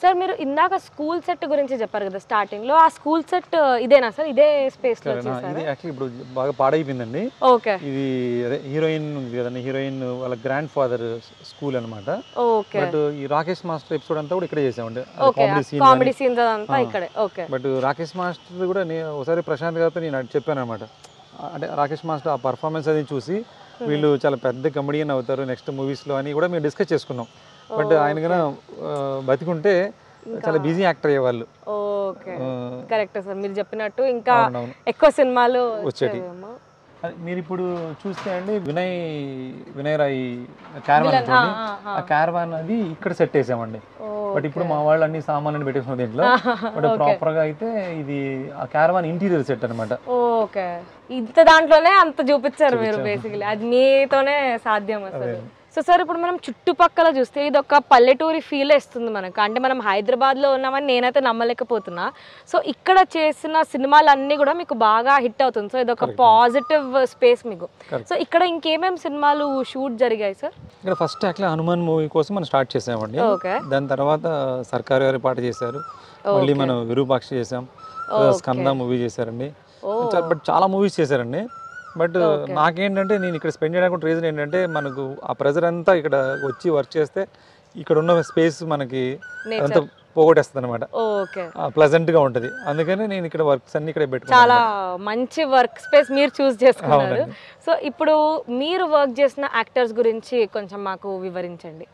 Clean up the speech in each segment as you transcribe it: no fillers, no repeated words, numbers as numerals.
Sir మీరు ఇందాక school set గురించి చెప్పారు కదా స్టార్టింగ్ లో, ఆ స్కూల్ సెట్ ఇదేనా సార్? ఇదే స్పేస్ లో ఇది యాక్చువల్లీ ఇప్పుడు బాగా పాడైపోయిందండి. ఓకే. ఇది అదే హీరోయిన్ ఉంది కదండి, హీరోయిన్ వాళ్ళ గ్రాండ్ ఫాదర్ స్కూల్ అనమాట. ఓకే. బట్ ఈ రాకేష్ మాస్టర్ ఎపిసోడ్ అంతా కూడా ఇక్కడే చేసామండి, కామెడీ సీన్స్ అంతా ఇక్కడే. ఓకే. బట్ రాకేష్ మాస్టర్ కూడా ఒకసారి ప్రశాంత్ గారితో నేను చెప్పాను అనమాట. అంటే రాకేష్ మాస్టర్ ఆ పర్ఫార్మెన్స్ అది చూసి వీళ్ళు చాలా పెద్ద కమెడియన్ అవుతారు నెక్స్ట్ మూవీస్లో అని కూడా మేము డిస్కస్ చేసుకున్నాం. బట్ ఆయన కన్నా బతికుంటే చాలా బిజీ యాక్టర్ అయ్యేవాళ్ళు. ఓకే, కరెక్ట్ సార్ మీరు చెప్పినట్టు. ఇంకా ఎక్కువ సినిమాలు వచ్చేటి. మీరు ఇప్పుడు చూస్తే అండి వినయ్ రాయ్ క్యారవాన్ ఉంటుంది, ఆ క్యారవాన్ అది ఇక్కడ సెట్ చేసామండి. బట్ ఇప్పుడు మా వాళ్ళు అన్ని సామాన్లు పెట్టేసుకున్న దీంట్లో. బట్ ప్రాపర్ గా అయితే ఇది ఆ క్యారవాన్ ఇంటీరియర్ సెట్ అనమాట. ఓకే, ఇంత దాంట్లోనే అంత చూపించారు మీరు బేసికలీ, అది మీతోనే సాధ్యం అసలు. సో సార్ ఇప్పుడు మనం చుట్టుపక్కల చూస్తే ఇది ఒక పల్లెటూరి ఫీల్ ఇస్తుంది మనకు. అంటే మనం హైదరాబాద్లో ఉన్నామని నేనైతే నమ్మలేకపోతున్నా. సో ఇక్కడ చేసిన సినిమాలన్నీ కూడా మీకు బాగా హిట్ అవుతుంది. సో ఇది ఒక పాజిటివ్ స్పేస్ మీకు. సో ఇక్కడ ఇంకేమేమి సినిమాలు షూట్ జరిగాయి సార్? ఇక్కడ ఫస్ట్ యాక్చువల్లీ హనుమాన్ మూవీ కోసం మనం స్టార్ట్ చేసామండి. దాని తర్వాత సర్కార్ గారి పాట చేశారు, మళ్ళీ మనం విరూపాక్ష చేసాం, స్కంద మూవీ చేశారండి. బట్ చాలా మూవీస్ చేశారండి. బట్ నాకేంటంటే నేను ఇక్కడ స్పెండ్ చేయడానికి రీజన్ ఏంటంటే మనకు ఆ ప్రెజర్ అంతా ఇక్కడ వచ్చి వర్క్ చేస్తే ఇక్కడ ఉన్న స్పేస్ మనకి అంతా పోగొట్టేస్తుంది అనమాట, ప్లెజెంట్ గా ఉంటది. అందుకని నేను ఇక్కడ వర్క్స్ అన్ని ఇక్కడ పెట్టుకున్నాను. చాలా మంచి వర్క్ స్పేస్ మీరు చూస్ చేసుకున్నారు. సో ఇప్పుడు మీరు వర్క్ చేసిన యాక్టర్స్ గురించి కొంచెం మాకు వివరించండి.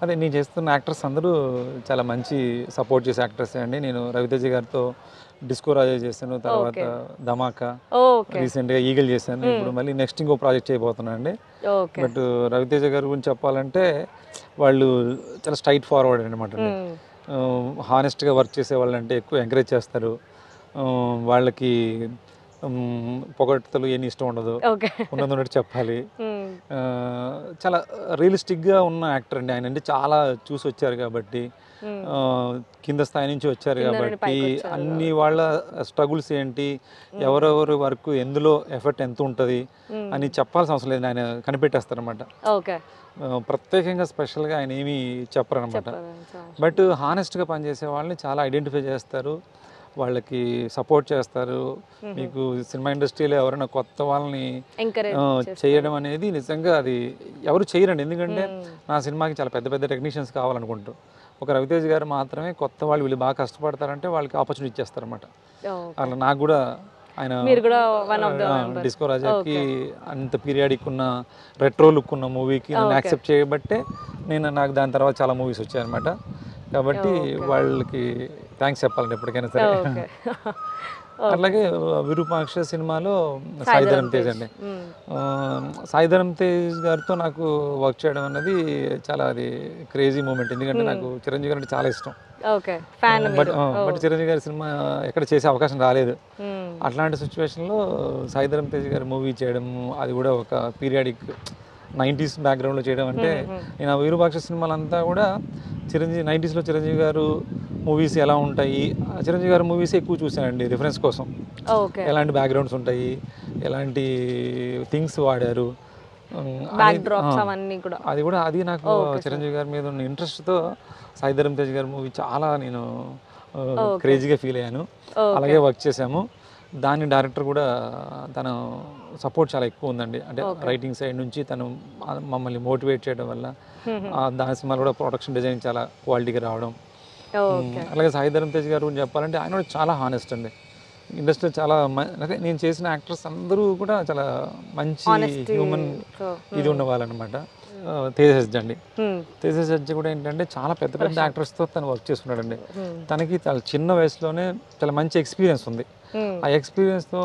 అదే నేను చేస్తున్న యాక్టర్స్ అందరూ చాలా మంచి సపోర్ట్ చేసే యాక్టర్స్ అండి. నేను రవితేజ గారితో డిస్కో రాజా చేశాను, తర్వాత ధమాకా, రీసెంట్ గా ఈగల్ చేశాను, ఇప్పుడు మళ్ళీ నెక్స్ట్ ఇంకో ప్రాజెక్ట్ చేయబోతున్నాను అండి. బట్ రవితేజ గారి గురించి చెప్పాలంటే వాళ్ళు చాలా స్ట్రైట్ ఫార్వర్డ్ అనమాట. హానెస్ట్ గా వర్క్ చేసే వాళ్ళంటే ఎక్కువ ఎంకరేజ్ చేస్తారు. వాళ్ళకి పొగడ్తలు ఏమి ఇష్టం ఉండదు, ఉన్నది చెప్పాలి. చాలా రియలిస్టిక్ గా ఉన్న యాక్టర్ అండి ఆయన. అంటే చాలా చూసి వచ్చారు కాబట్టి, కింద స్థాయి నుంచి వచ్చారు కాబట్టి అన్ని వాళ్ళ స్ట్రగుల్స్ ఏంటి, ఎవరెవరి వరకు ఎందులో ఎఫర్ట్ ఎంత ఉంటుంది అని చెప్పాల్సిన అవసరం లేదు, ఆయన కనిపెట్టేస్తారనమాట. ప్రత్యేకంగా స్పెషల్గా ఆయన ఏమీ చెప్పరు అనమాట. బట్ హానెస్ట్గా పనిచేసే వాళ్ళని చాలా ఐడెంటిఫై చేస్తారు, వాళ్ళకి సపోర్ట్ చేస్తారు. మీకు సినిమా ఇండస్ట్రీలో ఎవరైనా కొత్త వాళ్ళని చేయడం అనేది నిజంగా అది ఎవరు చేయరండి. ఎందుకంటే నా సినిమాకి చాలా పెద్ద పెద్ద టెక్నీషియన్స్ కావాలనుకుంటారు. ఒక రవితేజ్ గారు మాత్రమే కొత్త వాళ్ళు వీళ్ళు బాగా కష్టపడతారంటే వాళ్ళకి ఆపర్చునిటీ ఇచ్చేస్తారనమాట. అలా నాకు కూడా ఆయన డిస్కో రాజాకి అంత పీరియాడిక్ ఉన్న రెట్రో లుక్ ఉన్న మూవీకి నన్ను యాక్సెప్ట్ చేయబట్టే నాకు దాని తర్వాత చాలా మూవీస్ వచ్చాయన్నమాట. కాబట్టి వాళ్ళకి థ్యాంక్స్ చెప్పాలండి ఎప్పటికైనా సరే. అట్లాగే విరూపాక్ష సినిమాలో సాయిధరం తేజ్ అండి. సాయిధరం తేజ్ గారితో నాకు వర్క్ చేయడం అన్నది చాలా అది క్రేజీ మూమెంట్. ఎందుకంటే నాకు చిరంజీవి గారు అంటే చాలా ఇష్టం. బట్ చిరంజీవి గారి సినిమా ఎక్కడ చేసే అవకాశం రాలేదు. అట్లాంటి సిచ్యువేషన్లో సాయిధరం తేజ్ గారి మూవీ చేయడం, అది కూడా ఒక పీరియాడిక్ 90s బ్యాక్గ్రౌండ్లో చేయడం అంటే, నేను ఆ విరూపాక్ష సినిమాలంతా కూడా 90sలో చిరంజీవి గారు మూవీస్ ఎలా ఉంటాయి, చిరంజీవి గారి మూవీస్ ఎక్కువ చూశానండి రిఫరెన్స్ కోసం. ఎలాంటి బ్యాక్గ్రౌండ్స్ ఉంటాయి, ఎలాంటి థింగ్స్ వాడారు, అది నాకు చిరంజీవి గారి మీద ఉన్న ఇంట్రెస్ట్తో సాయిధరం తేజ్ గారి మూవీ చాలా నేను క్రేజీగా ఫీల్ అయ్యాను. అలాగే వర్క్ చేశాము. దాని డైరెక్టర్ కూడా తన సపోర్ట్ చాలా ఎక్కువ ఉందండి. అంటే రైటింగ్ సైడ్ నుంచి తను మమ్మల్ని మోటివేట్ చేయడం వల్ల దాని సినిమాలో కూడా ప్రొడక్షన్ డిజైన్ చాలా క్వాలిటీగా రావడం. అలాగే సాయిధరం తేజ్ గారు గురించి చెప్పాలంటే ఆయన కూడా చాలా హానెస్ట్ అండి. ఇండస్ట్రీలో చాలా నేను చేసిన యాక్టర్స్ అందరూ కూడా చాలా మంచి హ్యూమన్ ఇది ఉన్న వాళ్ళనమాట. తేజస్ అండి, తేజస్ జడ్జి కూడా ఏంటంటే చాలా పెద్ద పెద్ద యాక్టర్స్తో తను వర్క్ చేస్తున్నాడండి. తనకి చాలా చిన్న వయసులోనే చాలా మంచి ఎక్స్పీరియన్స్ ఉంది. ఆ ఎక్స్పీరియన్స్తో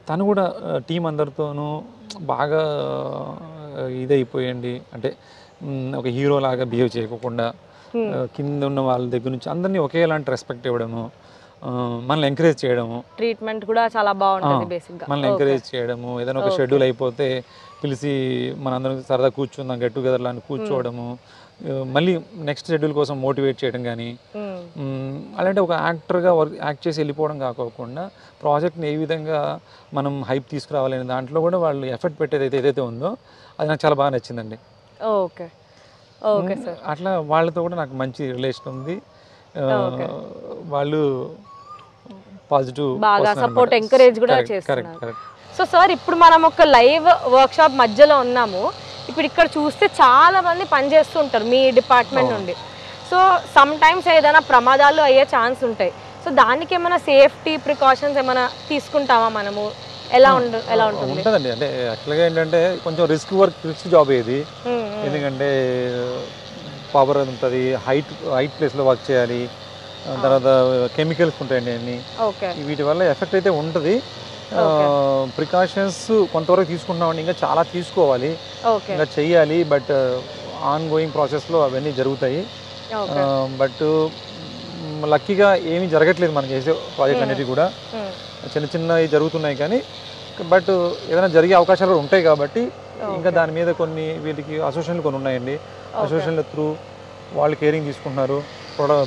తను కూడా టీం అందరితోనూ బాగా ఇదైపోయండి. అంటే ఒక హీరో లాగా బిహేవ్ చేయకుండా కింద ఉన్న వాళ్ళ దగ్గర నుంచి అందరినీ ఒకేలాంటి రెస్పెక్ట్ ఇవ్వడము, మనల్ని ఎంకరేజ్ చేయడము, ట్రీట్మెంట్ కూడా చాలా బాగుంటుంది బేసిక్గా. మనల్ని ఎంకరేజ్ చేయడము, ఏదైనా ఒక షెడ్యూల్ అయిపోతే పిలిచి మనందరం సరదా కూర్చుందాం గెట్ టుగెదర్ లాని కూర్చోవడము, మళ్ళీ నెక్స్ట్ షెడ్యూల్ కోసం మోటివేట్ చేయడం కానీ, అలాంటి ఒక యాక్టర్గా యాక్ట్ చేసి వెళ్ళిపోవడం కాకోకుండా ప్రాజెక్ట్ని ఏ విధంగా మనం హైప్ తీసుకురావాలనే దాంట్లో కూడా వాళ్ళు ఎఫర్ట్ పెట్టేది ఏదైతే ఉందో అది నాకు చాలా బాగా నచ్చిందండి. Okay okay sir. అట్లా వాళ్ళతో కూడా నాకు మంచి రిలేషన్ ఉంది. వాళ్ళు పాజిటివ్ బాగా సపోర్ట్ ఎంకరేజ్ కూడా చేస్తున్నారు. సో సార్ ఇప్పుడు మనం ఒక లైవ్ వర్క్షాప్ మధ్యలో ఉన్నాము. ఇప్పుడు ఇక్కడ చూస్తే చాలా మంది పనిచేస్తూ ఉంటారు మీ డిపార్ట్మెంట్ నుండి. సో సమ్ టైమ్స్ ఏదైనా ప్రమాదాలు అయ్యే ఛాన్స్ ఉంటాయి. సో దానికి ఏమైనా సేఫ్టీ ప్రికాషన్స్ ఏమైనా తీసుకుంటామా మనము? ఎలా ఉంటుంది? ఉంటుందండి. అంటే యాక్చువల్గా ఏంటంటే కొంచెం రిస్క్ జాబ్ ఇది. ఎందుకంటే పవర్ ఉంటుంది, హైట్ ప్లేస్లో వర్క్ చేయాలి, తర్వాత కెమికల్స్ ఉంటాయండి అన్ని. వీటి వల్ల ఎఫెక్ట్ అయితే ఉంటుంది. ప్రికాషన్స్ కొంతవరకు తీసుకుంటున్నామండి, ఇంకా చాలా తీసుకోవాలి, ఇంకా చెయ్యాలి. బట్ ఆన్ గోయింగ్ ప్రాసెస్లో అవన్నీ జరుగుతాయి. బట్ లక్కీగా ఏమీ జరగట్లేదు మనకి చేసే ప్రాజెక్ట్ అనేది కూడా. చిన్నవి జరుగుతున్నాయి కానీ, బట్ ఏదైనా జరిగే అవకాశాలు కూడా ఉంటాయి కాబట్టి ఇంకా దాని మీద వీటికి అసోసియేషన్లు కొన్ని ఉన్నాయండి. అసోసియేషన్ల త్రూ వాళ్ళు కేరింగ్ తీసుకుంటున్నారు.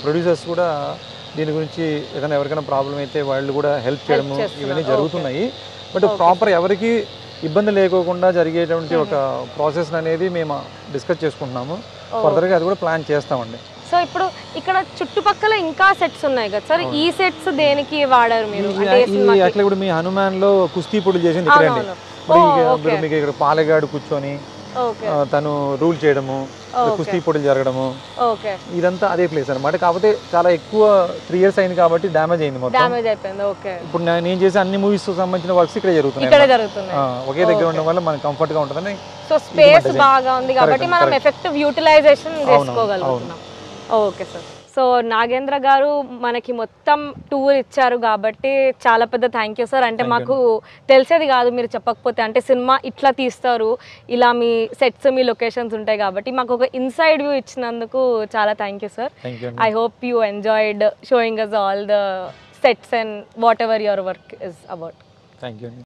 ప్రొడ్యూసర్స్ కూడా దీని గురించి ఏదైనా ఎవరికైనా ప్రాబ్లం అయితే వాళ్ళు కూడా హెల్ప్ చేయడము ఇవన్నీ జరుగుతున్నాయి. బట్ ప్రాపర్ ఎవరికి ఇబ్బంది లేకోకుండా జరిగేటువంటి ఒక ప్రాసెస్ అనేది మేము డిస్కస్ చేసుకుంటున్నాము. ఫర్దర్గా అది కూడా ప్లాన్ చేస్తామండి. సో ఇప్పుడు ఇక్కడ చుట్టుపక్కల ఇంకా సెట్స్ ఉన్నాయి కదా సార్, ఈ సెట్స్ దేనికి వాడారు మీరు? ఇప్పుడు మీ హనుమాన్ లో కుస్తీ పొడులు చేసింది ఇక్కడండి. మీకు ఇక్కడ పాలెగాడు కూర్చొని తను రూల్ చేయడము, కుస్తీ పొడులు జరగడము, ఇదంతా అదే ప్లేస్ అనమాట. కాకపోతే చాలా ఎక్కువ 3 years అయింది కాబట్టి డ్యామేజ్ అయింది మొత్తం. ఇప్పుడు నేను చేసే అన్ని మూవీస్ సంబంధించిన వర్క్స్ ఇక్కడ జరుగుతున్నాయి. ఒకే దగ్గర ఉండడం వల్ల మనకి కంఫర్ట్ గా ఉంటుందని. సో స్పేస్ బాగా ఉంది కాబట్టి మనం ఎఫెక్టివ్ యూటిలైజేషన్ చేసుకోగలుగుతున్నాం. Okay sir. సో నాగేంద్ర గారు మనకి మొత్తం టూర్ ఇచ్చారు కాబట్టి చాలా పెద్ద థ్యాంక్ యూ సార్. అంటే మాకు తెలిసేది కాదు మీరు చెప్పకపోతే. అంటే సినిమా ఇట్లా తీస్తారు, ఇలా మీ సెట్స్ మీ లొకేషన్స్ ఉంటాయి కాబట్టి మాకు ఒక ఇన్సైడ్ వ్యూ ఇచ్చినందుకు చాలా thank you sir. I hope you enjoyed showing us all the sets and whatever your work is about. Thank you.